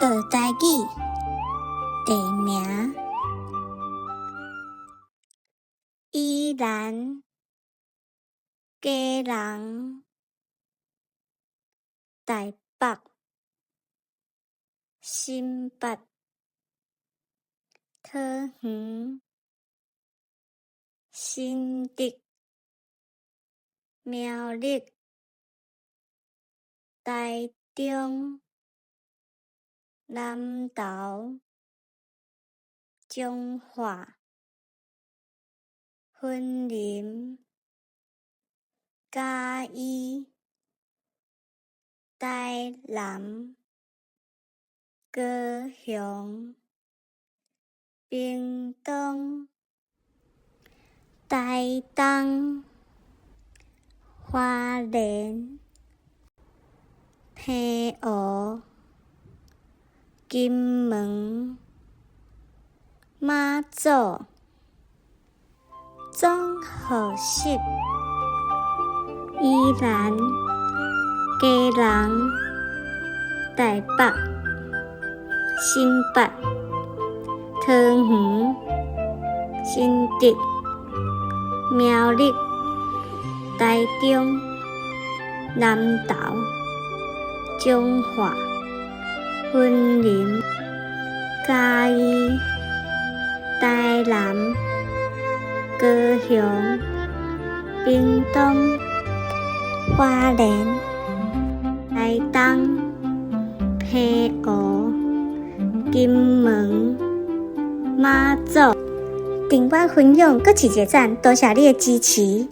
的台语地名：宜兰、嘉南、台北、新北、桃园、新竹、苗栗、台中、南投、彰化、云林、嘉义、台南、高雄、屏东、台东、花莲、澎湖、金门、马祖、综合市、宜兰、嘉南、台北、新北、桃园、新竹、苗栗、台中、南投、彰化、云林、嘉义、台南、高雄、屏东、花莲、台东、澎湖、金门、马祖。订阅分享，搁一个赞，多谢你的支持。